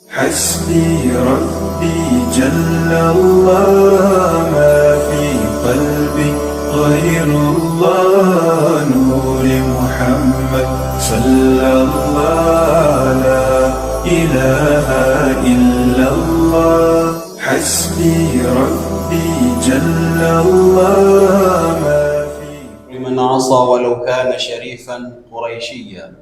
حسبي ربي جل الله، ما في قلبي غير الله، نور محمد صلى الله، لا إله إلا الله. حسبي ربي جل الله، ما في لمن عصى ولو كان شريفا قريشيا.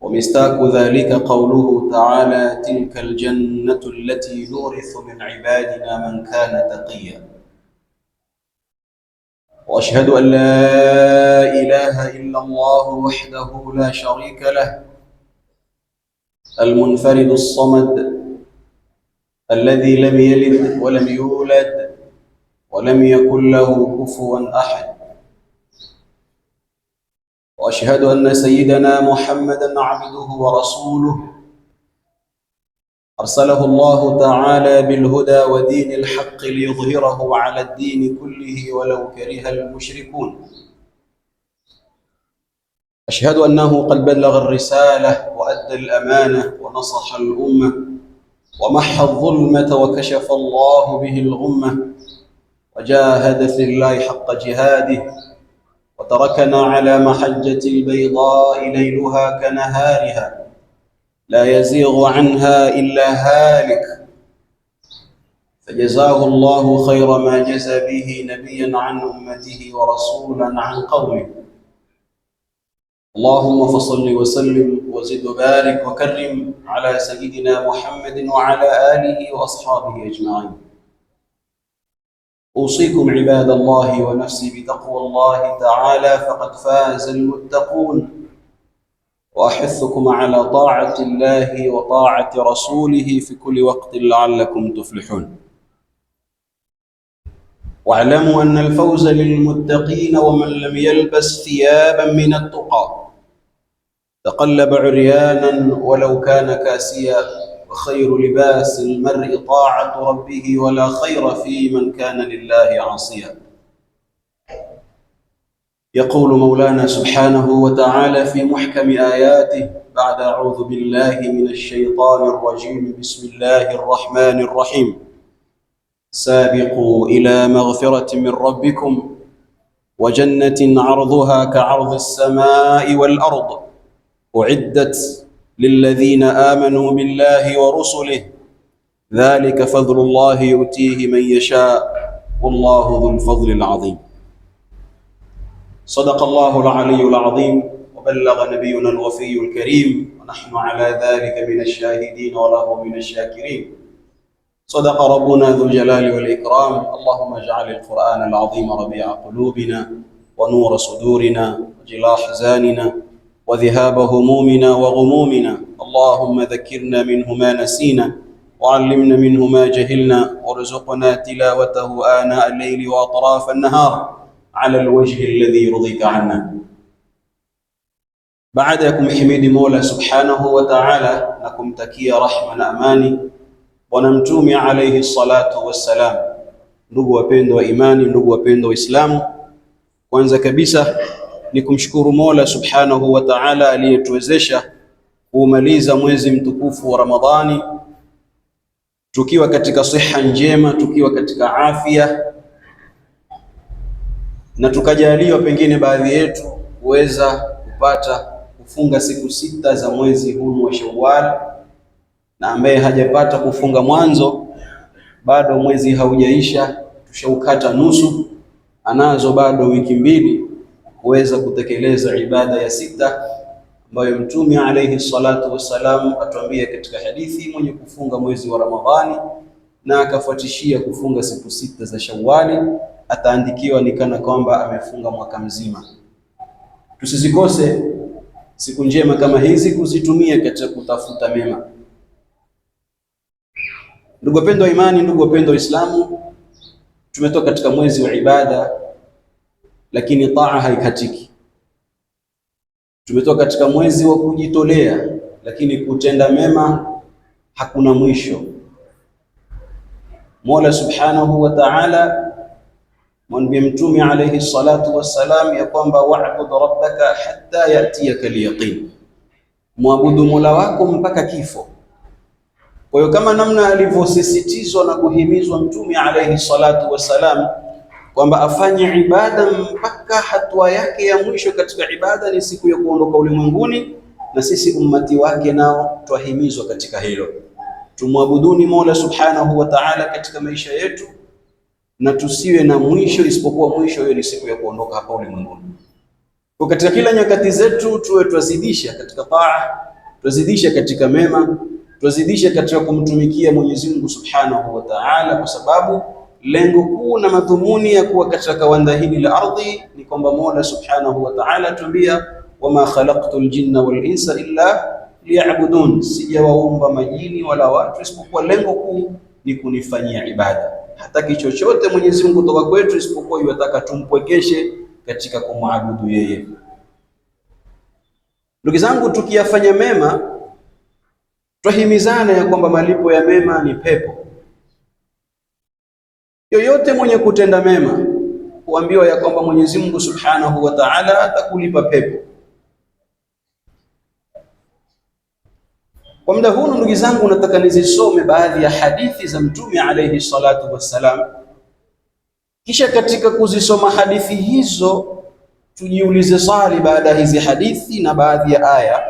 ومستاك ذلك قوله تعالى: تلك الجنة التي نورث من عبادنا من كان تقيا. وأشهد أن لا إله إلا الله وحده لا شريك له، المنفرد الصمد، الذي لم يلد ولم يولد ولم يكن له كفوا أحد. وأشهد أن سيدنا محمدًا عبده ورسوله، أرسله الله تعالى بالهدى ودين الحق ليظهره على الدين كله ولو كره المشركون. أشهد أنه قد بلغ الرسالة وأدى الأمانة ونصح الأمة ومحى الظلمة وكشف الله به الغمة، وجاهد في الله حق جهاده، وتركنا على محجة البيضاء ليلها كنهارها، لا يزيغ عنها إلا هالك. فجزاه الله خير ما جزى به نبيا عن أمته ورسولا عن قومه. اللهم فصل وسلم وزد وبارك وكرم على سيدنا محمد وعلى آله وأصحابه أجمعين. أوصيكم عباد الله ونفسي بتقوى الله تعالى، فقد فاز المتقون. وأحثكم على طاعة الله وطاعة رسوله في كل وقت لعلكم تفلحون. واعلموا أن الفوز للمتقين، ومن لم يلبس ثيابا من التقى تقلب عريانا ولو كان كاسيا، وخير لباس المرء طاعة ربه، ولا خير في من كان لله عاصيا. يقول مولانا سبحانه وتعالى في محكم آياته بعد أعوذ بالله من الشيطان الرجيم: بسم الله الرحمن الرحيم. سابقوا إلى مغفرة من ربكم وجنة عرضها كعرض السماء والأرض، أعدت للذين آمنوا بالله ورسله، ذلك فضل الله يؤتيه من يشاء، والله ذو الفضل العظيم. صدق الله العلي العظيم، وبلغ نبينا الوفي الكريم، ونحن على ذلك من الشاهدين وله من الشاكرين. صدق ربنا ذو الجلال والإكرام. اللهم اجعل القرآن العظيم ربيع قلوبنا ونور صدورنا وجلاء أحزاننا وذهاب همومنا وغمومنا. اللهم ذكرنا منه ما نسينا، وعلمنا منه ما جهلنا، وارزقنا تلاوته آناء الليل وأطراف النهار على الوجه الذي يرضيك عنا. Baada ya kumhimidi Mola Subhanahu wa Ta'ala na kumtakia rahma na amani Bwana Mtume alayhi salatu wassalam, ndugu wapendwa wa imani, ndugu wapendwa wa Uislamu, kwanza kabisa ni kumshukuru Mola Subhanahu wa Ta'ala aliyetuwezesha kuumaliza mwezi mtukufu wa Ramadhani tukiwa katika siha njema, tukiwa katika afya, na tukajaliwa pengine baadhi yetu kuweza kupata kufunga siku sita za mwezi huu wa Shawwal, na ambaye hajapata kufunga mwanzo bado mwezi haujaisha, tushaukata nusu, anazo bado wiki mbili kuweza kutekeleza ibada ya sita ambayo Mtume alayhi salatu wassalam atuambia katika hadithi, mwenye kufunga mwezi wa Ramadhani na akafuatishia kufunga siku sita za Shawwali ataandikiwa ni kana kwamba amefunga mwaka mzima. Tusizikose siku njema kama hizi kuzitumia katika kutafuta mema. Ndugu wapendwa wa imani, ndugu wapendwa wa Uislamu, tumetoka katika mwezi wa ibada, lakini taa haikatiki. Tumetoka katika mwezi wa kujitolea, lakini kutenda mema hakuna mwisho. Mola Subhanahu wa Ta'ala Mwambie Mtume alayhi salatu wassalam ya kwamba wa'bud rabbaka hatta yatiyaka al-yaqin, muabudu Mola wako mpaka kifo. Kwa hiyo kama namna alivyosisitizwa na kuhimizwa Mtume alayhi salatu wassalam kwamba afanye ibada mpaka hatua yake ya mwisho katika ibada ni siku ya kuondoka ulimwenguni, na sisi ummati wake nao twahimizwa katika hilo. Tumwabuduni Mola subhanahu wa ta'ala katika maisha yetu, na tusiwe na mwisho isipokuwa mwisho hiyo ni siku ya kuondoka hapa ulimwenguni. Kwa katika kila nyakati zetu tuwe twazidisha katika taa, twazidisha katika mema, twazidisha katika kumtumikia Mwenyezi Mungu subhanahu wa ta'ala, kwa sababu lengo kuu na madhumuni ya kuwa katika kawanda hili la ardhi ni kwamba Mola subhanahu wa ta'ala tuambia, wama khalaqtul jinna wal insa illa liya'budun, sijawaumba majini wala watu isipokuwa lengo kuu ni kunifanyia ibada. Hataki chochote Mwenyezi Mungu kutoka kwetu isipokuwa yataka tumpwekeshe katika kumwabudu yeye. Ndugu zangu, tukiyafanya mema twahimizana ya kwamba malipo ya mema ni pepo. Yoyote mwenye kutenda mema huambiwa ya kwamba Mwenyezi Mungu subhanahu wa ta'ala atakulipa pepo. Kwa muda huu ndugu zangu, nataka nizisome baadhi ya hadithi za Mtume alayhi salatu wassalam, kisha katika kuzisoma hadithi hizo tujiulize swali baada ya hizi hadithi na baadhi ya aya,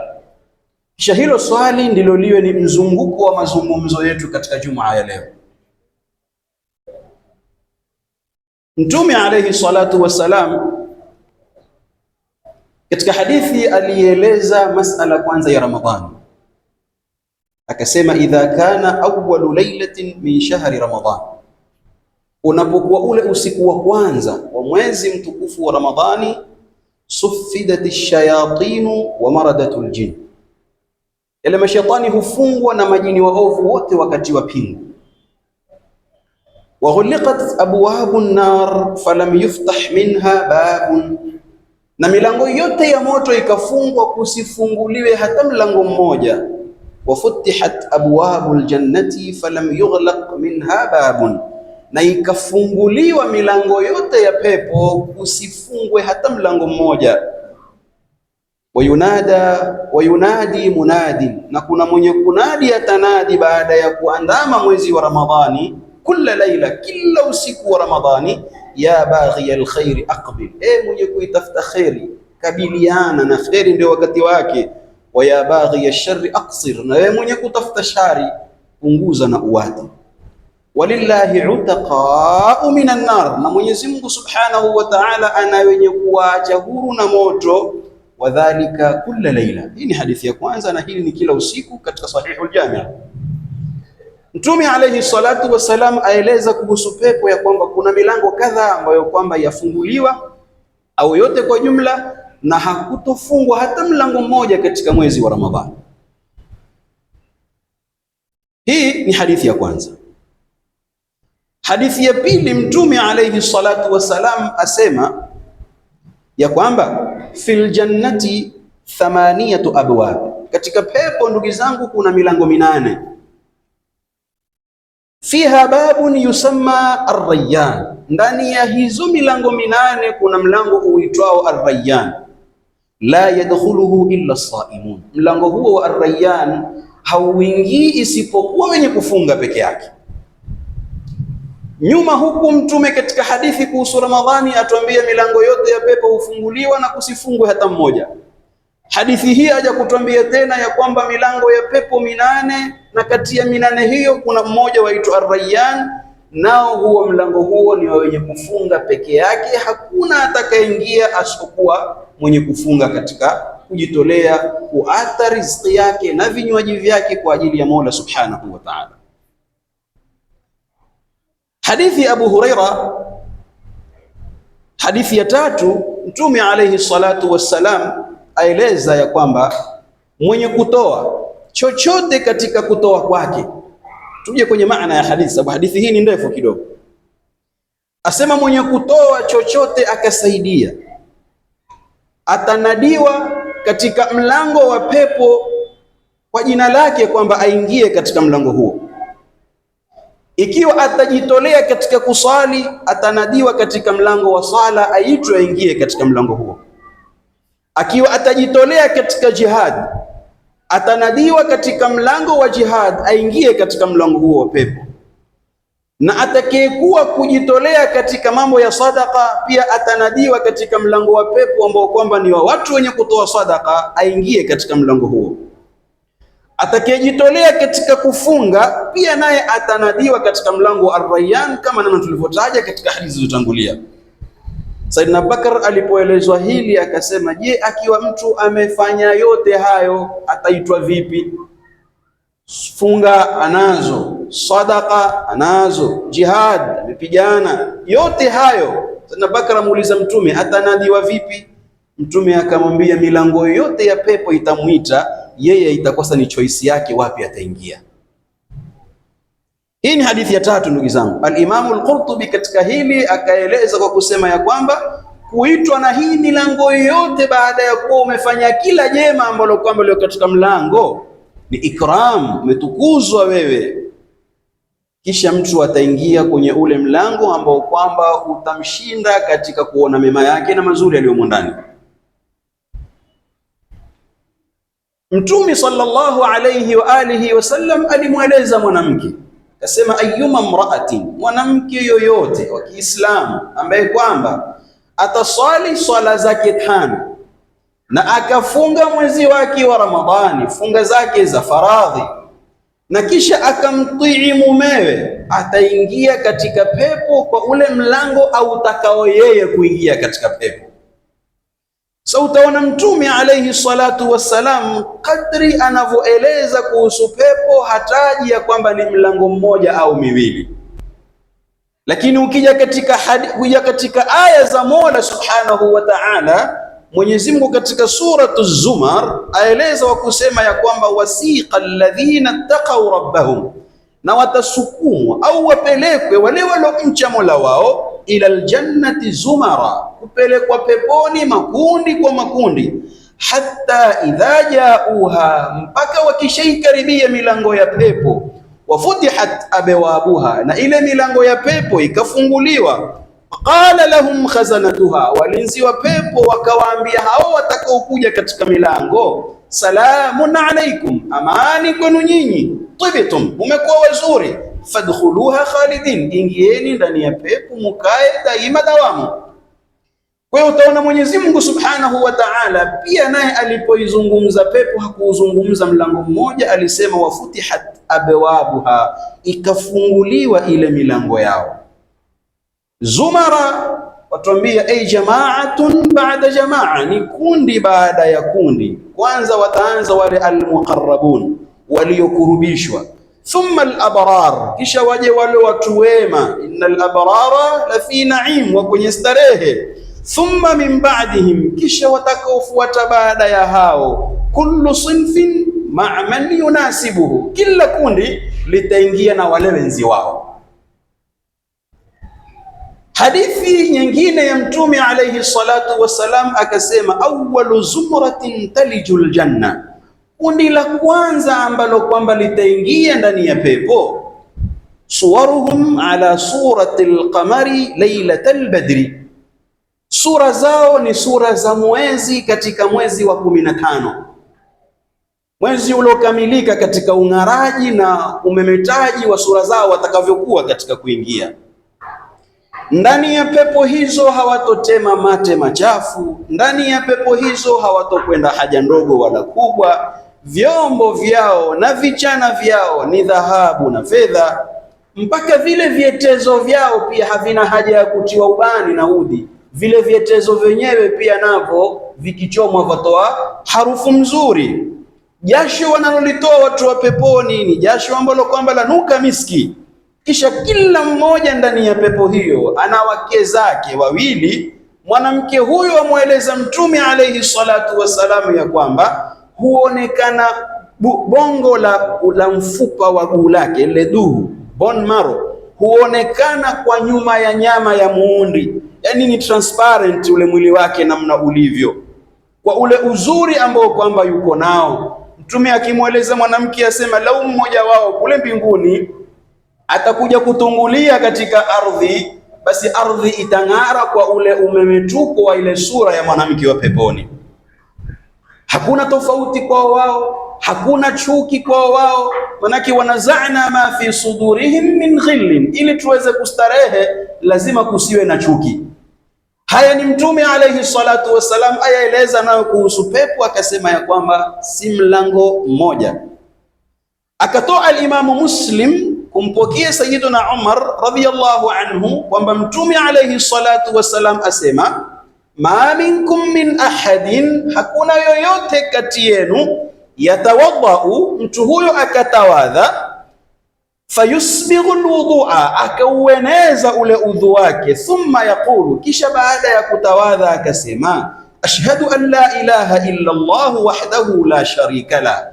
kisha hilo swali ndilo liwe ni mzunguko wa mazungumzo yetu katika Jumaa ya leo. Mtume alayhi salatu wassalam katika hadithi alieleza masala kwanza ya Ramadhani, akasema idha kana awwalu laylatin min shahri Ramadhan, unapokuwa ule usiku wa kwanza wa mwezi mtukufu wa Ramadhani, suffidatish shayatinu wa maradatul jin, yale mashaitani hufungwa na majini waovu wote wakati wa pingu. Wa ghuliqat abwabun nar falam yuftah minha babun, na milango yote ya moto ikafungwa kusifunguliwe hata mlango mmoja. Wa futihat abwabul jannati falam yughlaq minha babun, na ikafunguliwa milango yote ya pepo kusifungwe hata mlango mmoja. Wayunadi munadin, na kuna mwenye kunadi atanadi baada ya kuandama mwezi wa Ramadhani, kila laila, kila usiku wa Ramadhani, ya baghi alkhairi aqbil, mwenye kuitafuta khairi kabiliana na khairi ndio wakati wake. Wa ya baghi alsharri aqsir, na wewe mwenye kutafuta shari punguza na uwate. Walillahi utaqa'u minan nar, na Mwenyezi Mungu subhanahu wa ta'ala ana wenye kuacha huru na moto. Wadhalika kulla laila. Hii ni hadithi ya kwanza na hili ni kila usiku katika Sahihul Jami'. Mtume alayhi salatu wasalam aeleza kuhusu pepo ya kwamba kuna milango kadhaa ambayo kwamba yafunguliwa au yote kwa jumla, na hakutofungwa hata mlango mmoja katika mwezi wa Ramadhani. Hii ni hadithi ya kwanza. Hadithi ya pili, Mtume alayhi salatu wasalam asema ya kwamba fil jannati thamaniyatu abwab, katika pepo ndugu zangu kuna milango 8. Fiha babun yusamma ar-rayyan, ndani ya hizo milango 8 kuna mlango uitwao ar-rayyan. La yadkhuluhu illa as-saimun, mlango huo wa ar-rayyan hauingii isipokuwa wenye kufunga peke yake. Nyuma huku Mtume katika hadithi kuhusu Ramadhani atuambia milango yote ya pepo hufunguliwa na kusifungwe hata mmoja. Hadithi hii haja kutuambia tena ya kwamba milango ya pepo 8, na kati ya 8 hiyo kuna mmoja waitwa Ar-Rayyan, nao huo mlango huo ni wenye kufunga peke yake, hakuna atakayeingia asipokuwa mwenye kufunga katika kujitolea kuata riziki yake na vinywaji vyake kwa ajili ya Mola subhanahu wa ta'ala. Hadithi ya Abu Huraira, hadithi ya tatu, Mtume alayhi salatu wassalam aeleza ya kwamba mwenye kutoa chochote katika kutoa kwake. Tuje kwenye maana ya hadithi sababu hadithi hii ni ndefu kidogo. Asema mwenye kutoa chochote akasaidia, atanadiwa katika mlango wa pepo kwa jina lake kwamba aingie katika mlango huo. Ikiwa atajitolea katika kusali, atanadiwa katika mlango wa sala, aitwe aingie katika mlango huo. Akiwa atajitolea katika jihad, atanadiwa katika mlango wa jihad, aingie katika mlango huo wa pepo. Na atakayekuwa kujitolea katika mambo ya sadaka, pia atanadiwa katika mlango wa pepo ambao kwamba ni wa watu wenye kutoa sadaka, aingie katika mlango huo. Atakayejitolea katika kufunga, pia naye atanadiwa katika mlango wa Ar-Rayyan, kama namna tulivyotaja katika hadithi zilizotangulia. Saidina Bakar alipoelezwa hili akasema, je, akiwa mtu amefanya yote hayo ataitwa vipi? Funga anazo, sadaka anazo, jihad amepigana, yote hayo. Saidina Bakar amuuliza Mtume, atanadiwa vipi? Mtume akamwambia, milango yote ya pepo itamuita yeye, itakosa ni choice yake wapi ataingia. Hii ni hadithi ya tatu, ndugu zangu. Al-Imam Al-Qurtubi katika hili akaeleza kwa kusema ya kwamba kuitwa na hii milango yote baada ya kuwa umefanya kila jema ambalo kwamba leo katika mlango ni ikram, umetukuzwa wewe, kisha mtu ataingia kwenye ule mlango ambao kwamba utamshinda katika kuona mema yake na mazuri yaliyomo ndani. Mtume sallallahu alayhi wa alihi wasallam alimweleza mwanamke, akasema, ayyuma mra'atin, mwanamke yoyote wa Kiislamu ambaye kwamba ataswali swala zake 5 na akafunga mwezi wake wa Ramadhani, funga zake za faradhi, na kisha akamtii mumewe, ataingia katika pepo kwa ule mlango au utakao yeye kuingia katika pepo. So utaona Mtume alayhi salatu wassalam kadri anavyoeleza kuhusu pepo hataji ya kwamba ni mlango mmoja au miwili, lakini ukija katika aya za Mola Subhanahu wa Ta'ala, Mwenyezi Mungu katika suratu Zumar aeleza wa kusema ya kwamba wasiqa alladhina taqaw rabbahum, na watasukumwa au wapelekwe wale waliomcha Mola wao, ila aljannati zumara, kupelekwa peponi makundi kwa makundi, hatta idha jauha, mpaka wakishaikaribia milango ya pepo, wafutihat abwabuha, na ile milango ya pepo ikafunguliwa, qala lahum khazanatuha, walinzi wa pepo wakawaambia hao watakaokuja katika milango, salamun alaikum, amani kwenu nyinyi, tibtum, umekuwa wazuri, fadkhuluha khalidin, ingieni ndani ya pepo mukae daima dawamu. Kwa hiyo utaona Mwenyezi Mungu Subhanahu wa Ta'ala pia naye alipoizungumza pepo hakuuzungumza mlango mmoja, alisema wafutihat abwabuha, ikafunguliwa ile milango yao. Zumara watuambia ay jama'atun ba'da jama'a, ni kundi baada ya kundi. Kwanza wataanza wale almuqarrabun, waliokurubishwa, thumma al-abrar, kisha waje wale watu wema, innal abrara la fi na'im, wa kwenye starehe. Thumma min ba'dihim, kisha watakaofuata baada ya hao, kullu sinfin ma'a man yunasibuhu, kila kundi litaingia na wale wenzi wao. Hadithi nyingine ya Mtume alayhi salatu wassalam akasema, awwalu zumratin talijul janna, kundi la kwanza ambalo kwamba litaingia ndani ya pepo, suwaruhum ala surati alqamari laylatal badri, sura zao ni sura za mwezi katika mwezi wa 15, mwezi uliokamilika katika ung'araji na umemetaji wa sura zao watakavyokuwa katika kuingia ndani ya pepo hizo. Hawatotema mate machafu ndani ya pepo hizo, hawatokwenda haja ndogo wala kubwa. Vyombo vyao na vichana vyao ni dhahabu na fedha, mpaka vile vyetezo vyao pia havina haja ya kutiwa ubani na udi. Vile vyetezo vyenyewe pia navyo vikichomwa vatoa harufu mzuri. Jasho wanalolitoa watu wa peponi ni jasho ambalo kwamba lanuka miski. Kisha kila mmoja ndani ya pepo hiyo ana wake zake wawili. Mwanamke huyo amweleza Mtume alayhi salatu wasalamu ya kwamba huonekana bongo la mfupa wa guu lake, ile duhu, bone marrow, huonekana kwa nyuma ya nyama ya muundi. Yani ni transparent ule mwili wake namna ulivyo, kwa ule uzuri ambao kwamba yuko nao. Mtume akimweleza mwanamke asema, lau mmoja wao kule mbinguni atakuja kutungulia katika ardhi, basi ardhi itang'ara kwa ule umemetuko wa ile sura ya mwanamke wa peponi. Hakuna tofauti kwa wao, hakuna chuki kwa wao, manake wanazana ma fi sudurihim min ghillin. Ili tuweze kustarehe lazima kusiwe na chuki. Haya ni Mtume alayhi salatu wassalam ayaeleza nayo kuhusu pepo, akasema ya kwamba si mlango mmoja. Akatoa al-Imamu Muslim kumpokea Sayyiduna Umar radhiyallahu anhu kwamba Mtume alayhi salatu wassalam asema, ma minkum min ahadin, hakuna yoyote kati yenu, yatawadhau, mtu huyo akatawadha, fayusbighu alwudhu'a, akaueneza ule udhu wake, thumma yaqulu, kisha baada ya kutawadha akasema, ashhadu an la ilaha illa Allah wahdahu la sharika la,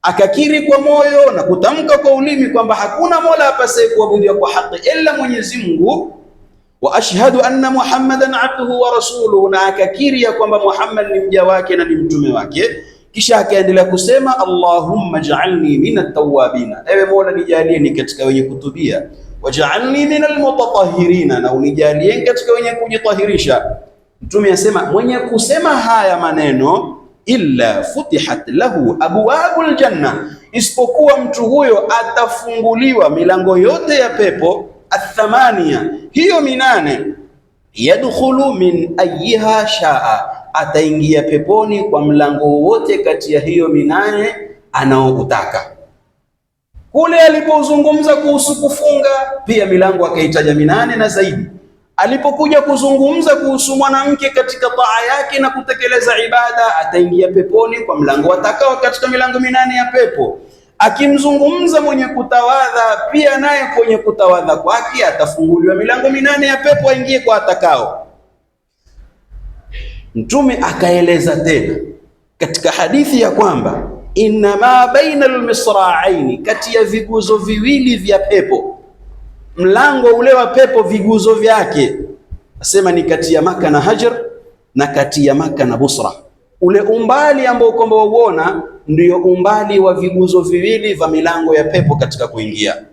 akakiri kwa moyo na kutamka kwa ulimi kwamba hakuna mola apasaye kuabudiwa kwa haki illa Mwenyezi Mungu, wa ashhadu anna Muhammadan abduhu wa rasuluhu, na akakiri ya kwamba Muhammad ni mja wake na ni mtume wake. Kisha akaendelea kusema, Allahumma ja'alni minat tawwabina, ewe Mola nijalie ni katika wenye kutubia, waj'alni minal mutatahhirina, na unijalie katika wenye kujitahirisha. Mtume asema, mwenye kusema haya maneno, illa futihat lahu abwabul janna, isipokuwa mtu huyo atafunguliwa milango yote ya pepo, athamania, hiyo minane, yadkhulu min ayyiha shaa, ataingia peponi kwa mlango wote kati ya hiyo minane anaoutaka. Kule alipozungumza kuhusu kufunga, pia milango akaitaja minane na zaidi. Alipokuja kuzungumza kuhusu mwanamke katika taa yake na kutekeleza ibada, ataingia peponi kwa mlango atakao katika milango minane ya pepo. Akimzungumza mwenye kutawadha, pia naye kwenye kutawadha kwake atafunguliwa milango minane ya pepo, aingie kwa atakao. Mtume akaeleza tena katika hadithi ya kwamba inna ma baina almisra'aini, kati ya viguzo viwili vya pepo, mlango ule wa pepo viguzo vyake, asema ni kati ya Maka na Hajar na kati ya Maka na Busra. Ule umbali ambao kwamba wauona ndio umbali wa viguzo viwili vya milango ya pepo katika kuingia.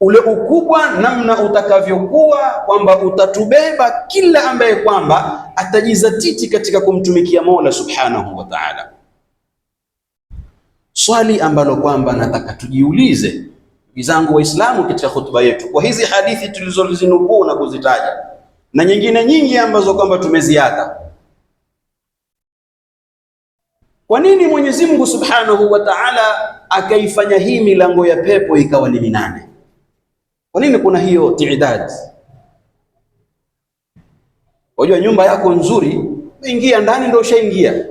Ule ukubwa namna utakavyokuwa kwamba utatubeba kila ambaye kwamba atajizatiti katika kumtumikia Mola Subhanahu wa Ta'ala. Swali ambalo kwamba nataka tujiulize, ndugu zangu Waislamu, katika hutuba yetu kwa hizi hadithi tulizozinukuu na kuzitaja na nyingine nyingi ambazo kwamba tumeziata, kwa nini Mwenyezi Mungu Subhanahu wa Ta'ala akaifanya hii milango ya pepo ikawa ni minane? Kwa nini kuna hiyo tidad? Wajua nyumba yako nzuri, ingia ndani ndio ushaingia.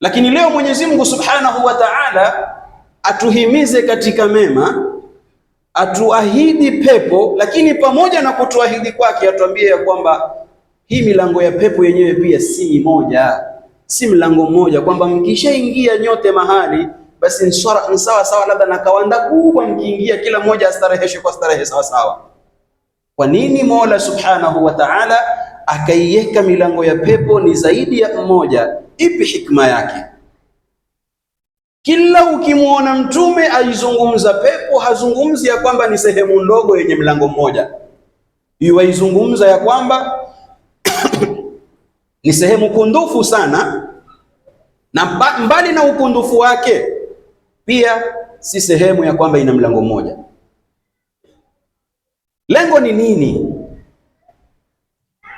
Lakini leo Mwenyezi Mungu Subhanahu wa Ta'ala atuhimize katika mema, atuahidi pepo, lakini pamoja na kutuahidi kwake atuambie ya kwamba hii milango ya pepo yenyewe pia si moja, si mlango mmoja, kwamba mkishaingia nyote mahali basi ni sawa sawa labda na kawanda kubwa, mkiingia kila mmoja astareheshwe kwa starehe sawa sawa. Kwa nini Mola Subhanahu wa Ta'ala akaiweka milango ya pepo ni zaidi ya mmoja? Ipi hikma yake? Kila ukimwona Mtume aizungumza pepo, hazungumzi ya kwamba ni sehemu ndogo yenye mlango mmoja, yuaizungumza ya kwamba ni sehemu kundufu sana, na mbali na ukundufu wake pia si sehemu ya kwamba ina mlango mmoja. Lengo ni nini?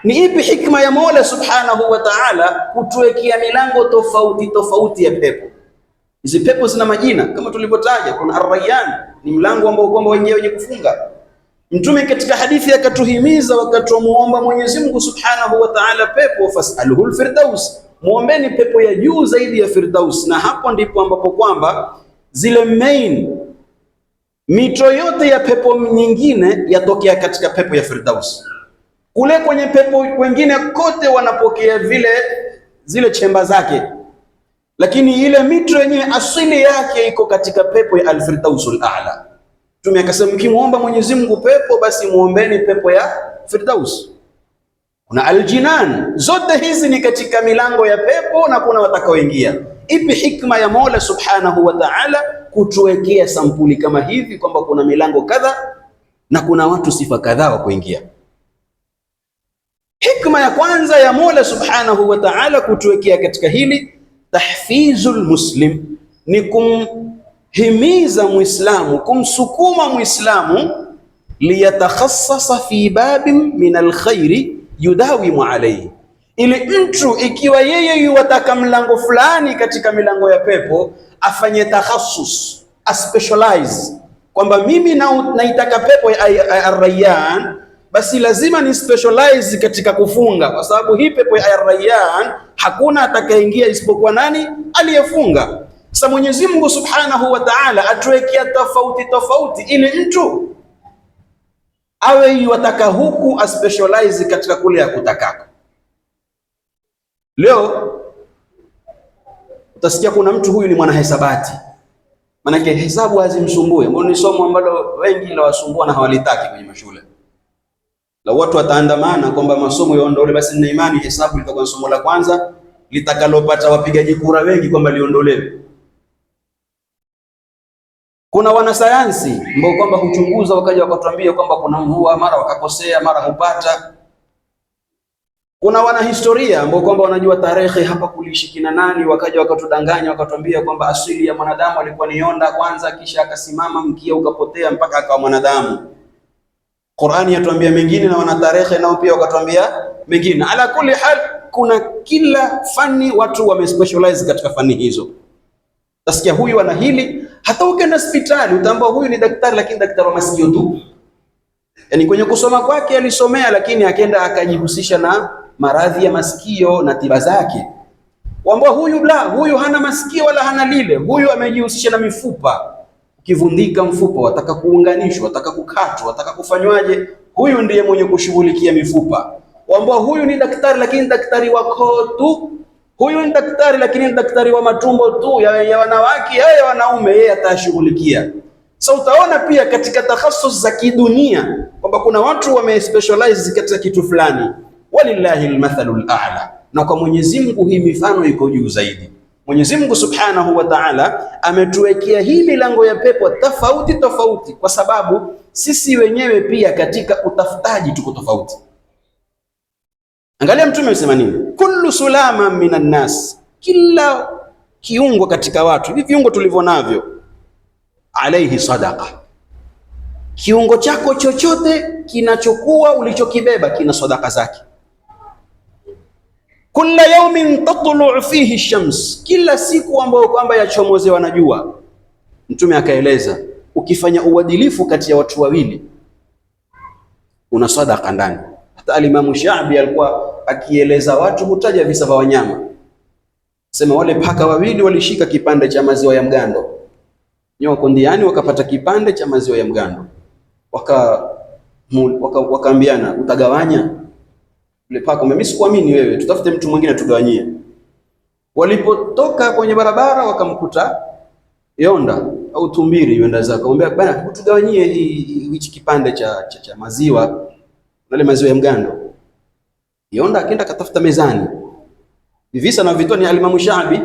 Ni ipi hikma ya Mola Subhanahu wa Ta'ala kutuwekea milango tofauti tofauti ya pepo? Hizi pepo zina majina kama tulivyotaja. Kuna Ar-Rayyan, ni mlango ambao kwamba wenye kufunga. Mtume katika hadithi akatuhimiza wakati muomba Mwenyezi Mungu Subhanahu wa Ta'ala pepo, fasaluhu al-Firdaus, muombeni pepo ya juu zaidi ya Firdaus. Na hapo ndipo ambapo kwamba zile main mito yote ya pepo nyingine yatokea katika pepo ya Firdaus. Kule kwenye pepo wengine kote wanapokea zile chemba zake, lakini ile mito yenyewe asili yake iko katika pepo ya Al-Firdausul A'la. Mtume akasema mkimuomba Mwenyezi Mungu pepo, basi muombeni pepo ya Firdaus. Kuna Al-Jinan, zote hizi ni katika milango ya pepo na kuna watakaoingia. Ipi hikma ya Mola Subhanahu wa Ta'ala kutuwekea sampuli kama hivi kwamba kuna milango kadha na kuna watu sifa kadhaa wa kuingia. Hikma ya kwanza ya Mola Subhanahu wa Ta'ala kutuwekea katika hili tahfizul muslim, ni kumhimiza Muislamu, kumsukuma Muislamu liyatakhassasa fi babin min alkhairi yudawimu alayhi, ili mtu ikiwa yeye yuwataka mlango fulani katika milango ya pepo afanye takhassus, aspecialize kwamba mimi naitaka pepo ya Ar-Rayyan, basi lazima ni specialize katika kufunga, kwa sababu hii pepo ya Ar-Rayyan hakuna atakayeingia isipokuwa nani? Aliyefunga. Sasa Mwenyezi Mungu Subhanahu wa Ta'ala atuwekea tofauti tofauti ili mtu awe yuwataka huku aspecialize katika kule ya kutakako. Leo utasikia kuna mtu huyu ni mwanahesabati, maanake hesabu hazimsumbue, ambao ni somo ambalo wengi la wasumbua na hawalitaki kwenye mashule. La watu wataandamana kwamba masomo yaondolewe, basi nina imani hesabu litakuwa somo la kwanza litakalopata wapigaji kura wengi kwamba liondolewe. Kuna wanasayansi ambao kwamba huchunguza wakaja wakatuambia kwamba kuna mvua, mara wakakosea, mara hupata. Kuna wanahistoria ambao kwamba wanajua tarehe hapa kuliishi kina nani, wakaja wakatudanganya wakatuambia kwamba asili ya mwanadamu alikuwa ni yonda kwanza, kisha akasimama mkia ukapotea mpaka akawa mwanadamu. Qur'ani yatuambia mengine, na wana tarehe nao pia wakatuambia mengine. Ala kulli hal, kuna kila fani watu wamespecialize katika fani hizo. Tasikia huyu ana hili, hata ukienda hospitali utaambia huyu ni daktari, lakini daktari wa masikio tu. Yaani kwenye kusoma kwake alisomea, lakini akaenda akajihusisha na maradhi ya masikio na tiba zake. Waambia huyu hana masikio wala hana lile, huyu amejihusisha na mifupa. Ukivundika mfupa wataka kuunganishwa, wataka kukatwa, wataka kufanywaje, huyu ndiye mwenye kushughulikia mifupa. Waambia huyu ni daktari, lakini daktari wa koo tu. Huyu ni daktari, lakini daktari wa matumbo tu, ya wanawake, ya wanaume, yeye atashughulikia. So utaona pia katika takhasus za kidunia kwamba kuna watu wamespecialize katika kitu fulani. Walillahi almathalul a'la, na kwa Mwenyezi Mungu hii mifano iko juu zaidi. Mwenyezi Mungu Subhanahu wa Ta'ala ametuwekea hii milango ya pepo tofauti tofauti, kwa sababu sisi wenyewe pia katika utafutaji tuko tofauti. Angalia Mtume amesema nini? Kullu sulama minan nas, kila kiungo katika watu, hivi viungo tulivyo navyo, alayhi sadaqa. Kiungo chako chochote kinachokuwa ulichokibeba kina sadaka zake. Kulla yawmin tatlu'u fihi shams, kila siku ambayo kwamba yachomozewa na jua. Mtume akaeleza, ukifanya uadilifu kati ya watu wawili una sadaka ndani. Hata Alimamu Shaabi alikuwa akieleza watu hutaja visa vya wanyama. Sema wale paka wawili walishika kipande cha maziwa ya mgando. Nyoko ndiani wakapata kipande cha maziwa ya mgando. Wakaambiana, utagawanya? Yule paka, mimi sikuamini wewe, tutafute mtu mwingine tugawanyie. Walipotoka kwenye barabara wakamkuta yonda au tumbiri yonda zake. Akamwambia, bana, utugawanyie hichi kipande cha maziwa, wale maziwa ya mgando. Yonda akaenda katafuta mezani. Visa na vitoni Alimamu Shaabi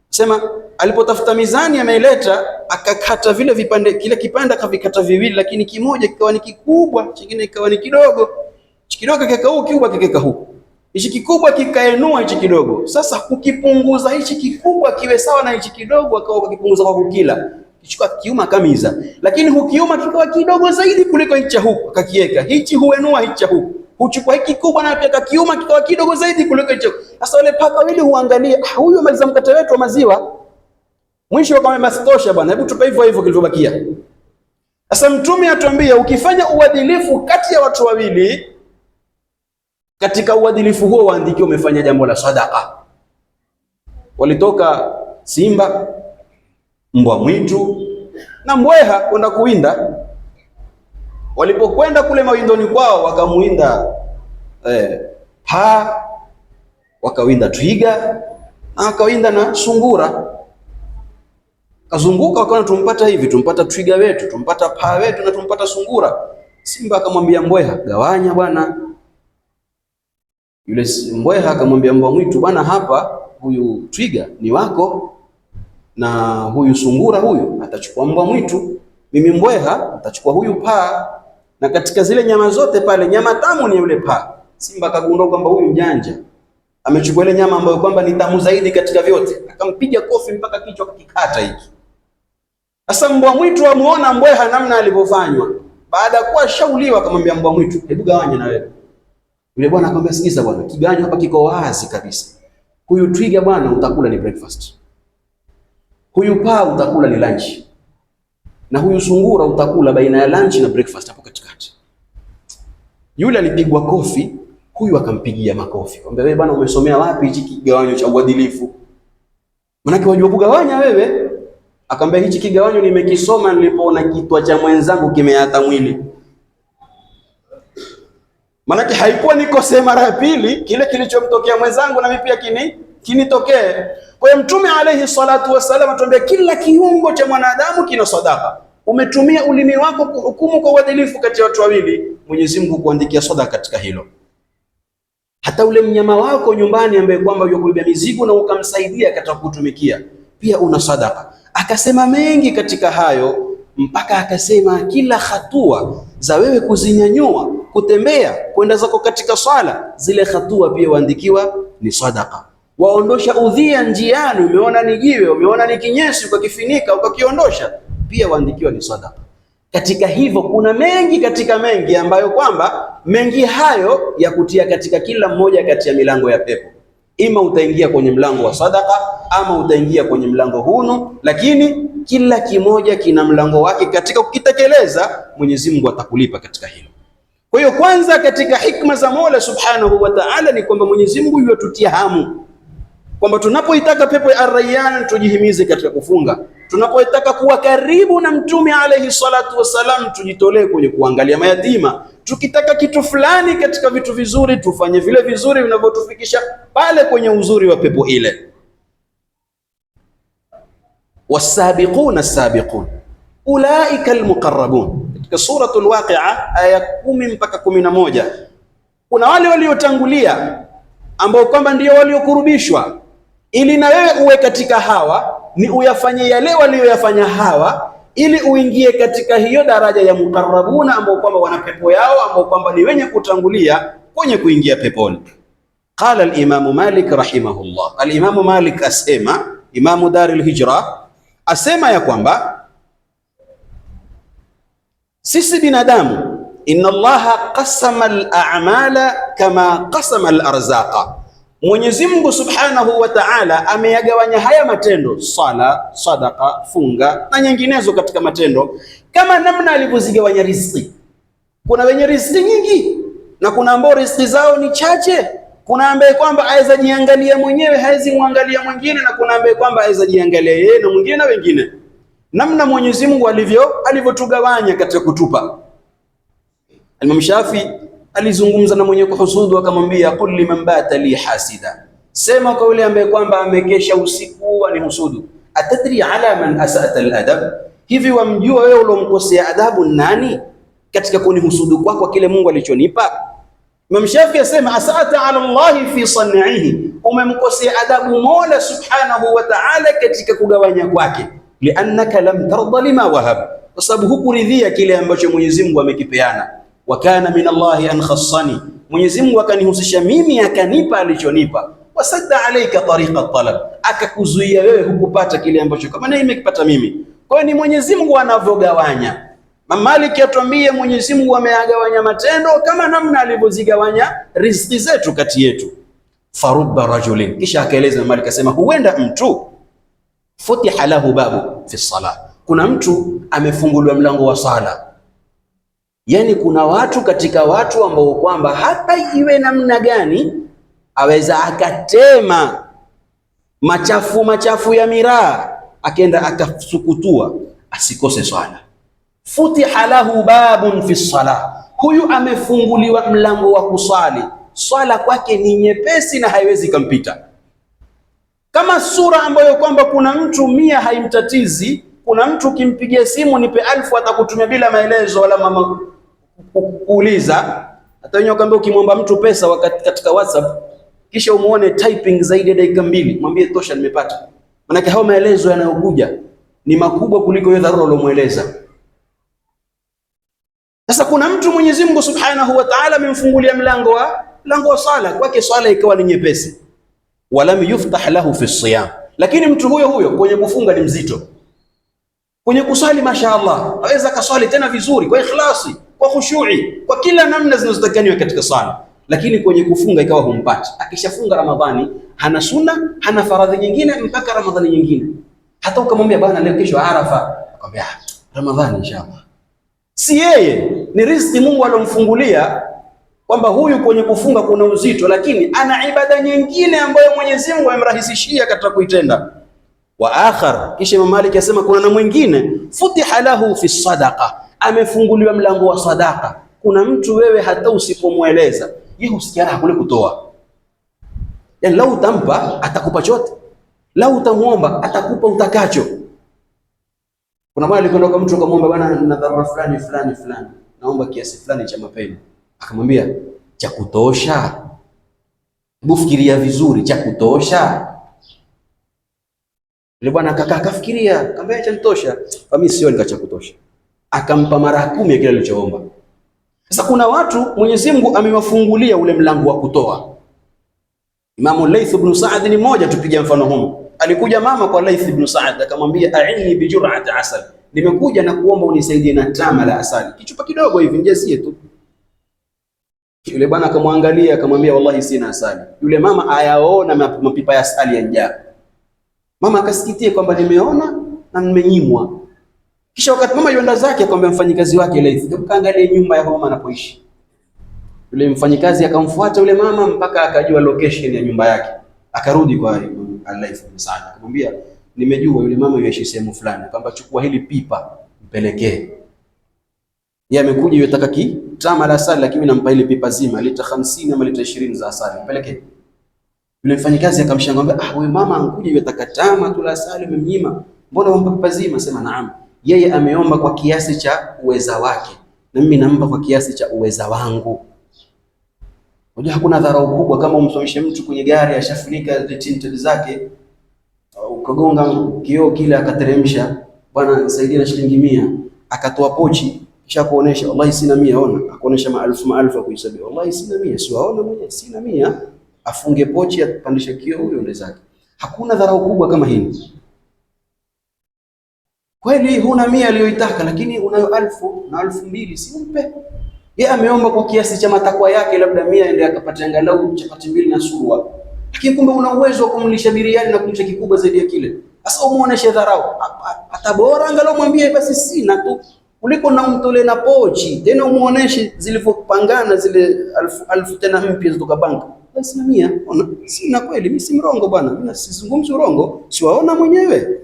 sema alipotafuta mizani ameileta, akakata vile vipande, kile kipande akavikata viwili, lakini kimoja kikawa ni kikubwa, kingine kikawa ni kidogo. Hichi kidogo kikaeka huku, kikubwa kikaeka huku. Hichi kikubwa kikaenua hichi kidogo. Sasa kukipunguza hichi kikubwa kiwe sawa na hichi kidogo, akawa kipunguza kwa kukila. Kichukua kiuma kamiza. Lakini hukiuma kikawa kidogo zaidi kuliko hichi huku, akakieka. Hichi huenua hichi huku. Huchukua hiki kubwa na pia kakiuma kikawa kidogo zaidi kuliko hicho. Sasa wale paka wawili huangalia, huyu amaliza mkate wetu wa maziwa. Mwisho wakamwambia masitosha bwana, hebu tupe hivyo hivyo kilivyobakia. Sasa Mtume atuambia ukifanya uadilifu kati ya watu wawili, katika uadilifu huo waandikiwe umefanya jambo la sadaqa. Walitoka simba, mbwa mwitu na mbweha kwenda kuwinda. Walipokwenda kule mawindoni kwao wakamuinda paa, wakawinda twiga, na wakawinda na sungura. Kazunguka wakaona tumpata hivi, tumpata twiga wetu, tumpata paa wetu na tumpata sungura. Simba akamwambia mbweha, gawanya bwana. Yule mbweha akamwambia mbwa mwitu, bwana, hapa huyu twiga ni wako. na huyu sungura huyu atachukua mbwa mwitu, mimi mbweha atachukua huyu paa, na katika zile nyama zote pale nyama tamu ni yule paa. Simba akagundua kwamba huyu mjanja amechukua ile nyama ambayo kwamba ni tamu zaidi katika vyote, akampiga kofi mpaka kichwa kikikata hiki. Sasa mbwa mwitu amuona mbweha namna alivyofanywa, baada ya kuwa shauliwa akamwambia mbwa mwitu, hebu gawanya na wewe. Yule bwana akamwambia, sikiza bwana, kiganyo hapa kiko wazi kabisa. Huyu twiga bwana utakula ni breakfast, huyu paa utakula ni lunch, na huyu sungura utakula baina ya lunch na breakfast hapo katikati. Yule alipigwa kofi, huyu akampigia makofi. Akamwambia, wewe bwana umesomea wapi hichi kigawanyo cha uadilifu? Maana wajua kugawanya wewe? Akamwambia, hichi kigawanyo nimekisoma nilipoona kitwa cha mwenzangu kimeata mwili. Maana haikuwa nikosea mara ya pili, kile kilichomtokea mwenzangu na mimi pia kinitokee. Kwa hiyo Mtume alayhi salatu wasallam atuambia kila kiungo cha mwanadamu kina sadaka. Umetumia ulimi wako kuhukumu kwa uadilifu kati ya watu wawili, Mwenyezi Mungu kuandikia sadaka katika hilo. Hata ule mnyama wako nyumbani ambaye kwamba yokubeba mizigo na ukamsaidia katika kutumikia, pia una sadaka. Akasema mengi katika hayo, mpaka akasema kila hatua za wewe kuzinyanyua, kutembea, kwenda zako katika swala, zile hatua pia waandikiwa ni sadaka. Waondosha udhia njiani, umeona ni jiwe, umeona ni kinyesi, ukakifinika ukakiondosha, pia waandikiwa ni sadaka. Katika hivyo kuna mengi katika mengi ambayo kwamba mengi hayo ya kutia katika kila mmoja kati ya milango ya pepo. Ima utaingia kwenye mlango wa sadaka ama utaingia kwenye mlango hunu, lakini kila kimoja kina mlango wake. Katika kukitekeleza Mwenyezi Mungu atakulipa katika hilo. Kwa hiyo kwanza katika hikma za Mola Subhanahu wa Ta'ala ni kwamba Mwenyezi Mungu yuatutia hamu kwamba tunapoitaka pepo ya Ar-Rayyan tujihimize katika kufunga. Tunapoitaka kuwa karibu na Mtume alayhi salatu wasalam tujitolee kwenye kuangalia mayatima. Tukitaka kitu fulani katika vitu vizuri tufanye vile vizuri vinavyotufikisha pale kwenye uzuri wa pepo ile. Wasabiquna as-sabiqun ulaika al-muqarrabun. Katika suratul Waqi'a aya 10 mpaka 11 kuna wale waliotangulia ambao kwamba ndio waliokurubishwa, ili na wewe uwe katika hawa, ni uyafanye yale walioyafanya hawa, ili uingie katika hiyo daraja ya muqarrabuna ambao kwamba wana pepo yao, ambao kwamba ni wenye kutangulia kwenye kuingia peponi. Qala al-Imam Malik rahimahullah. Al-Imam Malik asema, Imam Dar al-Hijra asema ya kwamba sisi binadamu, inna Allaha qasama al-a'mala kama qasama al-arzaqa. Mwenyezi Mungu Subhanahu wa Ta'ala ameyagawanya haya matendo, sala, sadaka, funga na nyinginezo katika matendo, kama namna alivyozigawanya riziki. Kuna wenye riziki nyingi na kuna ambao riziki zao ni chache. Kuna ambaye kwamba aweza jiangalia mwenyewe, hawezi muangalia mwingine, na kuna ambaye kwamba aweza jiangalia yeye na mwingine na wengine. Namna Mwenyezi Mungu alivyotugawanya katika kutupa. Imam Shafi alizungumza na mwenye kuhusudu akamwambia, qul liman bata li hasida, sema kwa yule ambaye kwamba amekesha usiku anihusudu, atadri ala man asata al-adab, hivi wamjua wewe ulomkosea adabu nani katika kunihusudu kwa kile Mungu alichonipa? Imam Shafi asema, asata ala Allah fi san'ihi, umemkosea adabu Mola Subhanahu wa Ta'ala katika kugawanya kwake, liannaka lam tarda lima wahab, kwa sababu hukuridhia kile ambacho Mwenyezi Mungu amekipeana. Wa kana min Allahi an khassani, Mwenyezi Mungu akanihusisha mimi akanipa alichonipa. Wasadda alayka tariqa talab, akakuzuia wewe hukupata kile ambacho kama na nimekipata mimi. Kwa hiyo ni Mwenyezi Mungu anavyogawanya. Malik atuambie Mwenyezi Mungu ameyagawanya matendo kama namna alivyozigawanya riziki zetu kati yetu. Farubba rajulin, kisha akaeleza Malik asema, huenda mtu futiha lahu babu fi salah, kuna mtu amefunguliwa mlango wa sala. Yani kuna watu katika watu ambao kwamba hata iwe namna gani aweza akatema machafu ya miraa akenda akasukutua asikose swala. Futiha lahu babun fi salah, huyu amefunguliwa mlango wa kusali, swala kwake ni nyepesi na haiwezi kumpita. Kama sura ambayo kwamba kuna mtu 100 haimtatizi, kuna mtu ukimpigia simu nipe 1000 atakutumia bila maelezo wala mama kuuliza. Hata wenyewe kwamba ukimwomba mtu pesa wakati katika WhatsApp kisha umuone typing zaidi ya dakika 2, mwambie tosha nimepata. Maana hao maelezo yanayokuja ni makubwa kuliko hiyo dharura uliomueleza. Sasa kuna mtu Mwenyezi Mungu Subhanahu wa Ta'ala amemfungulia mlango wa sala, kwake swala ikawa ni nyepesi. Walam yuftah lahu fi siyam, lakini mtu huyo kwenye kufunga ni mzito. Kwenye kusali mashaallah, aweza kaswali tena vizuri kwa ikhlasi, kwa khushu'i, kwa kila namna zinazotakaniwa katika sala, lakini kwenye kufunga ikawa humpati. Akishafunga Ramadhani hana sunna, hana faradhi nyingine mpaka Ramadhani nyingine. Hata ukamwambia bwana leo kesho Arafa, akwambia Ramadhani inshallah. Si yeye, ni riziki Mungu alomfungulia kwamba huyu kwenye kufunga kuna uzito, lakini ana ibada nyingine ambayo Mwenyezi Mungu amemrahisishia katika kuitenda. Wa akhar, kisha Imam Malik asema kuna na mwingine futiha lahu fi sadaqa, amefunguliwa mlango wa sadaqa. Kuna mtu wewe hata usipomweleza yeye husikia raha kule kutoa. Yaani lau utampa atakupa chote, lau utamuomba atakupa utakacho. Kuna mali alikwenda kwa mtu akamwomba, bwana na dharura fulani, naomba kiasi fulani cha mapema. Akamwambia cha kutosha? Hebu fikiria vizuri, cha kutosha? Yule bwana akafikiria, akamwambia cha kutosha. Mimi sio cha kutosha. Akampa mara 10 ya kile alichoomba. Sasa kuna watu Mwenyezi Mungu amewafungulia ule mlango wa kutoa. Imam Layth ibn Sa'd ni mmoja, tupige mfano huu. Alikuja mama kwa Layth ibn Sa'd akamwambia, a'inni bi jur'ati asal, nimekuja na kuomba unisaidie na tama la asali, kichupa kidogo hivi nijazie tu. Yule bwana akamwangalia akamwambia, wallahi sina asali. Yule mama ayaona mapipa ya asali yanjaa. Mama akasikitia kwamba nimeona na nimenyimwa. Kisha wakati mama yuenda zake akamwambia mfanyikazi wake Layth, hebu kaangalie nyumba ya mama anapoishi. Yule mfanyikazi akamfuata yule mama mpaka akajua location ya nyumba yake. Akarudi kwa Layth ibn Sa'd akamwambia, nimejua yule mama yuishi sehemu fulani, kwamba chukua hili pipa mpelekee. Yeye amekuja yotaka tama la asali, lakini mimi nampa ile pipa zima lita 50 ama lita 20 za asali, mpelekee. Yule mfanyikazi akamshangaa, wewe mama ankuja yotaka tama tu la asali umemnyima, mbona unampa pipa zima? Sema naam, yeye ameomba kwa kiasi cha uweza wake na mimi nampa kwa kiasi cha uweza wangu. Unajua hakuna dharau kubwa kama umsomeshe mtu kwenye gari ashafunika tinted zake, ukagonga kioo kile akateremsha, bwana nisaidie na shilingi 100, akatoa pochi kisha kuonesha, wallahi sina 100, ona, akuonesha maelfu kuhesabu, wallahi sina 100, si waona mwenyewe sina 100, afunge pochi apandishe kioo huyo ndo zake. Hakuna dharau kubwa kama hii. Kweli huna 100 aliyoitaka, lakini unayo 1000 na 2000, si umpe. Yeye ameomba kwa kiasi cha matakwa yake, labda 100 ndio akapata angalau chapati 2 na surwa. Lakini kumbe una uwezo wa kumlisha biriani na kumlisha kikubwa zaidi ya kile. Sasa umuoneshe dharau. Hata bora angalau mwambie basi sina tu, kuliko na umtolee na pochi. Tena umuoneshe zilivyopangana zile 1000 tena mpya zitoka banka. Basi na 100, ona, sina kweli, mimi si mrongo bwana. Mimi sizungumzi urongo, siwaona mwenyewe.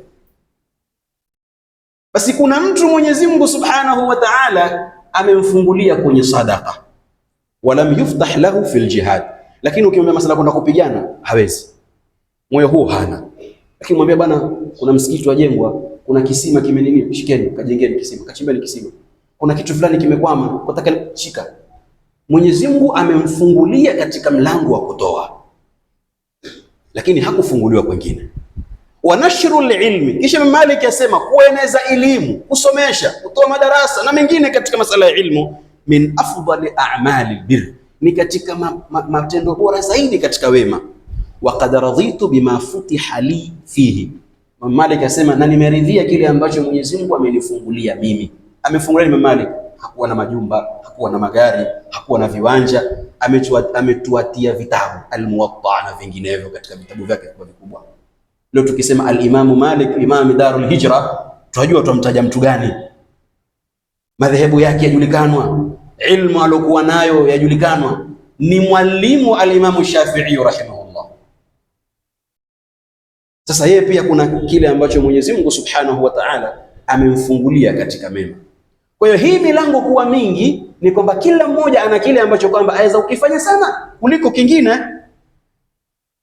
Basi kuna mtu Mwenyezi Mungu Subhanahu wa Ta'ala amemfungulia kwenye sadaqa, walam yuftah lahu fil jihad, lakini ukimwambia masala kwenda kupigana hawezi, moyo huo hana. Lakini mwambie bwana, kuna msikiti wajengwa, kuna kisima kimenini, shikeni kajengeni kisima, kachimbeni kisima, kuna kitu fulani kimekwama, kutaka shika. Mwenyezi Mungu amemfungulia katika mlango wa kutoa, lakini hakufunguliwa kwingine. Wa nashrul ilmi, kisha Imam Malik yasema kueneza elimu, kusomesha, kutoa madarasa na mengine katika masala ya ilmu, min afdali a'mali bir, ni katika matendo bora zaidi katika wema. Wa qad raditu bima futiha li fihi, Imam Malik yasema na nimeridhia kile ambacho Mwenyezi Mungu amenifungulia mimi. Amefungulia Imam Malik, hakuwa na majumba, hakuwa na magari, hakuwa na viwanja, ametuatia vitabu al-Muwatta na vinginevyo katika vitabu vyake vikubwa. Leo tukisema al-Imam Malik, Imam Darul Hijra, tunajua tumtaja mtu gani? Madhehebu yake yajulikanwa, ilmu alokuwa nayo yajulikanwa, ni mwalimu al-Imam Shafi'i rahimahullah. Sasa yeye pia kuna kile ambacho Mwenyezi Mungu Subhanahu wa Ta'ala amemfungulia katika mema. Kwa hiyo hii milango kuwa mingi ni kwamba kila mmoja ana kile ambacho kwamba aweza ukifanya sana kuliko kingine.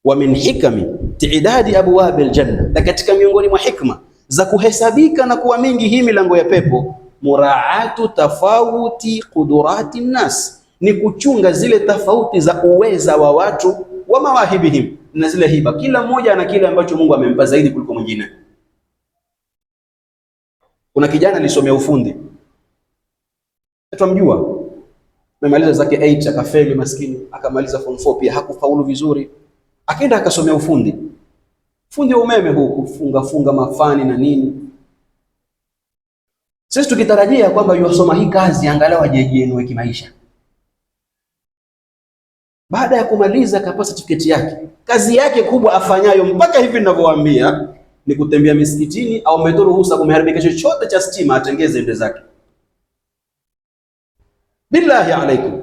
Wa min hikami tidadi abwab aljanna, na katika miongoni mwa hikma za kuhesabika na kuwa mingi hii milango ya pepo, muraatu tafawuti qudurati nnas, ni kuchunga zile tofauti za uweza wa watu, wa mawahibihim, na zile hiba. Kila mmoja ana kile ambacho Mungu amempa zaidi kuliko mwingine. Kuna kijana alisomea ufundi, tunamjua, amemaliza zake 8 akafeli maskini, akamaliza form 4 pia hakufaulu vizuri, akaenda akasomea ufundi wa umeme huu, kufunga mafani na nini. Sisi tukitarajia kwamba yusoma hii kazi angalau ajienue kimaisha. Baada ya kumaliza akapata certificate yake, kazi yake kubwa afanyayo mpaka hivi ninavyowaambia ni kutembea misikitini, au umetoa ruhusa kumeharibika chochote cha stima atengeze ende zake. Billahi alaikum,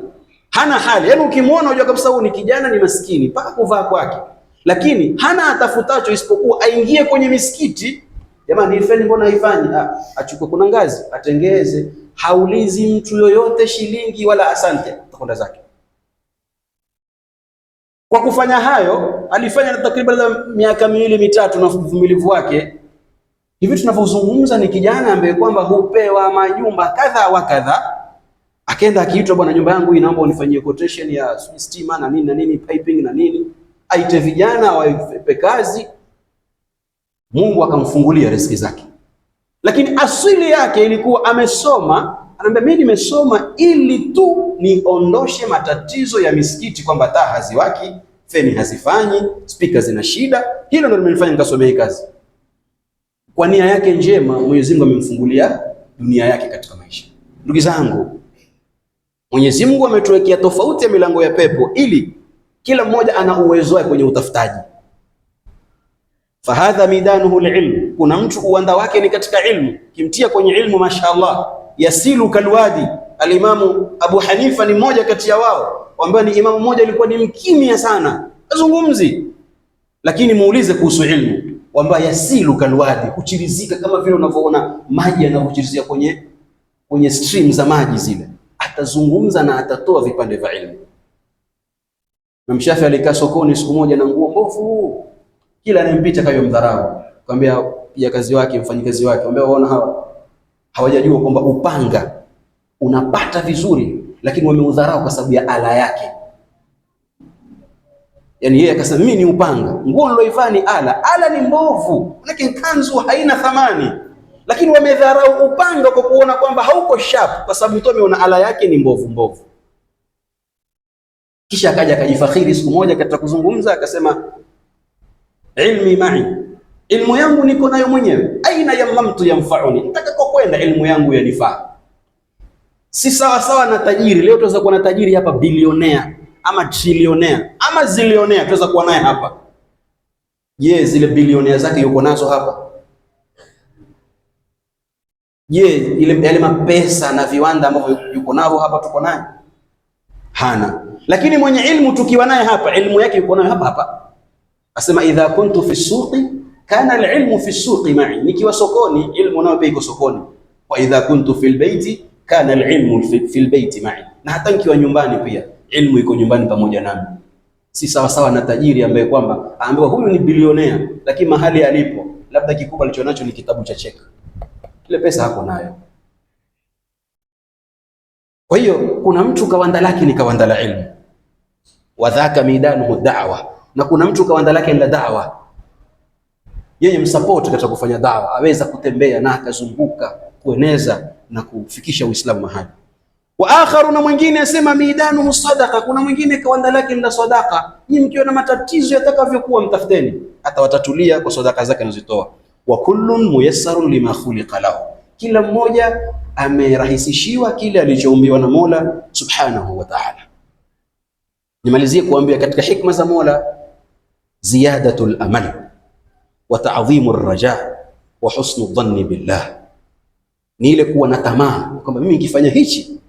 hana hali. Yaani ukimwona unajua kabisa huyu ni kijana, ni maskini mpaka kuvaa kwake, lakini hana atafutacho isipokuwa aingie kwenye misikiti. Jamani, hii feni mbona haifanyi? Achukue, kuna ngazi atengeze, haulizi mtu yoyote shilingi wala asante, atakwenda zake. Kwa kufanya hayo alifanya takriban miaka 2-3 na uvumilivu wake. Hivi tunavyozungumza ni kijana ambaye kwamba hupewa majumba kadha wa kadha, akaenda akiitwa, bwana, nyumba yangu hii naomba unifanyie quotation ya stima na nini piping na nini, aite vijana wape kazi. Mungu akamfungulia riziki zake, lakini asili yake ilikuwa amesoma. Anambia, mimi nimesoma ili tu niondoshe matatizo ya misikiti, kwamba taa haziwaki, feni hazifanyi, speaker zina shida. Hilo ndio limenifanya nikasomea hii kazi. Kwa nia yake njema Mwenyezi Mungu amemfungulia dunia yake katika maisha. Ndugu zangu, Mwenyezi Mungu ametuwekea tofauti ya milango ya pepo ili kila mmoja ana uwezo wake kwenye utafutaji. Fahadha midanuhu alilm, kuna mtu uwanda wake ni katika ilmu, kimtia kwenye ilmu mashaallah yasilu kalwadi. Alimamu Abu Hanifa ni mmoja kati ya wao, ambaye ni imamu mmoja alikuwa ni mkimya sana, azungumzi, lakini muulize kuhusu ilmu, ambaye yasilu kalwadi, kuchirizika kama vile unavyoona maji yanavyochirizika kwenye stream za maji zile. Atazungumza na atatoa vipande vya ilmu. Imam Shafi alikaa sokoni siku moja na nguo mbovu, kila anayempita kayo mdharau, akamwambia pia kazi wake, mfanyikazi wake, akamwambia, waona hawa hawajajua kwamba upanga unapata vizuri, lakini wameudharau kwa sababu ya ala yake. Yani yeye akasema mimi ni upanga, nguo niloivaa ni ala ni mbovu, lakini kanzu haina thamani, lakini wamedharau upanga kwa kuona kwamba hauko sharp, kwa sababu mtu ameona ala yake ni mbovu. Kisha akaja akajifakhiri siku moja katika kuzungumza, akasema, ilmi ma'i, ilmu yangu niko nayo mwenyewe, aina yamamtu yanfa'uni, nitakako kwenda ilmu yangu yanifaa. Si sawa sawa na tajiri. Leo tunaweza kuwa na tajiri hapa bilionea ama trilionea ama zilionea, tunaweza kuwa naye hapa. Je, zile bilionea zake yuko nazo hapa? Je, ile mapesa na viwanda ambavyo yuko navyo hapa tuko naye? Hana. Lakini mwenye ilmu tukiwa naye hapa, ilmu yake yuko nayo hapa. Asema idha kuntu fi suqi kana alilmu fi suqi ma'i, nikiwa sokoni ilmu nayo pia iko sokoni. Wa idha kuntu fil baiti kana alilmu fil baiti ma'i, na hata nikiwa nyumbani pia ilmu iko nyumbani pamoja nami. Si sawa sawa na tajiri ambaye kwamba aambiwa huyu ni bilionea, lakini mahali alipo labda kikubwa alichonacho ni kitabu cha cheki, ile pesa hako nayo. Kwa hiyo kuna mtu kawanda lake ni kawanda la ilmu, wa dhaka midanuhu da'wa, na kuna mtu kawanda lake la da'wa, yeye msupport katika kufanya da'wa, aweza kutembea na akazunguka kueneza na kufikisha Uislamu mahali. Wa akharu, na mwingine asema midanuhu sadaqa, kuna mwingine kawanda lake la sadaqa. Nyinyi mkiona matatizo yatakavyokuwa, mtafuteni, atawatatulia kwa sadaka zake anazitoa. Wa kullun muyassarun lima khuliqa lahu, kila mmoja amerahisishiwa kile alichoumbiwa na Mola Subhanahu wa Ta'ala. Nimalizie kuambia katika hikma za Mola, ziyadatul amal wa ta'dhimur raja wa husnul dhanni billah, ni ile kuwa na tamaa kwamba mimi nikifanya hichi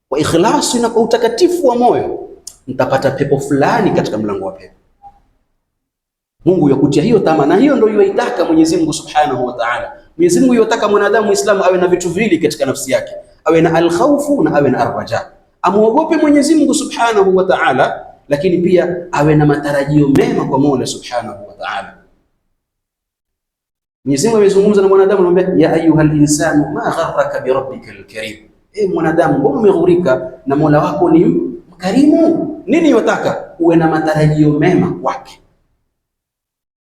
kwa ikhlasi na kwa utakatifu wa moyo nitapata pepo fulani katika mlango wa pepo. Mungu yakutia hiyo tamaa, na hiyo ndio yoitaka Mwenyezi Mungu Subhanahu wa Ta'ala. Mwenyezi Mungu yotaka mwanadamu Muislamu awe na vitu viwili katika nafsi yake, awe na al-khawfu na awe na ar-raja. Amuogope Mwenyezi Mungu Subhanahu wa Ta'ala, lakini pia awe na matarajio mema kwa Mola Subhanahu wa Ta'ala. Mwenyezi Mungu amezungumza na mwanadamu, anamwambia ya ayuhal insanu ma gharraka bi rabbikal karim, mwanadamu, mbona umeghurika na Mola wako ni mkarimu? Nini yotaka? Uwe na matarajio mema kwake.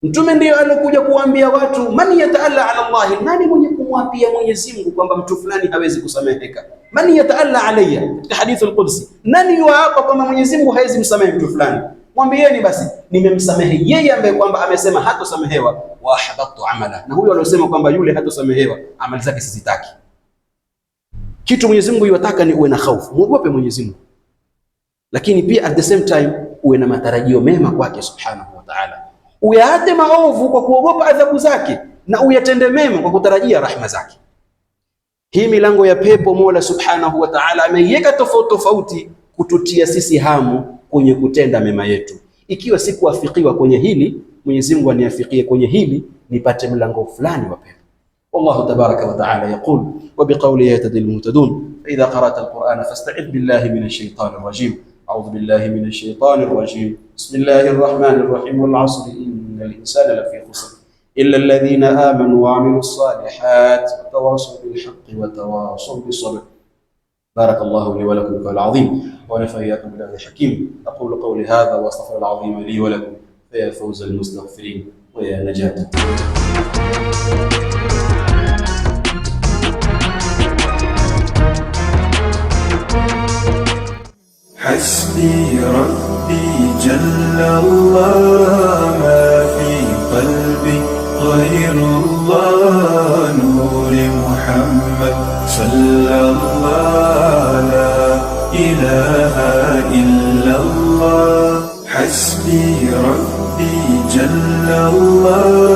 Mtume ndiyo alokuja kuambia watu, man yataalla ala Allah, nani mwenye kumwapia Mwenyezi Mungu kwamba mtu fulani hawezi kusameheka? Man yataalla alayya, katika hadithi al-Qudsi, nani yuapa kwamba Mwenyezi Mungu hawezi msamehe mtu fulani? Mwambieni basi nimemsamehe yeye ambaye kwamba amesema hatosamehewa, wa ahbatu amala, na huyo aliyosema kwamba yule hatosamehewa amali zake sizitaki. Kitu Mwenyezi Mungu yataka ni uwe na hofu, muogope Mwenyezi Mungu, lakini pia at the same time uwe na matarajio mema kwake subhanahu wa ta'ala. Uyaate maovu kwa kuogopa adhabu zake, na uyatende mema kwa kutarajia rahma zake. Hii milango ya pepo Mola subhanahu wa ta'ala ameiweka tofauti tofauti kututia sisi hamu kwenye kutenda mema yetu. Ikiwa sikuafikiwa kwenye hili, Mwenyezi Mungu aniafikie kwenye hili nipate mlango fulani wa pepo. والله تبارك وتعالى يقول وبقوله يهتدي المهتدون فإذا قرأت القرآن فاستعذ بالله من الشيطان الرجيم أعوذ بالله من الشيطان الرجيم بسم الله الرحمن الرحيم والعصر إن الإنسان لفي خسر إلا الذين آمنوا وعملوا الصالحات وتواصوا بالحق وتواصوا بالصبر. بارك الله لي ولكم بالقول العظيم ونفعني إياكم بالله الحكيم. أقول قولي هذا وأستغفر العظيم لي ولكم فيا فوز المستغفرين ويا نجاة. حسبي ربي جل الله ما في قلبي غير الله نور محمد صلى الله لا إله إلا الله. حسبي ربي جل الله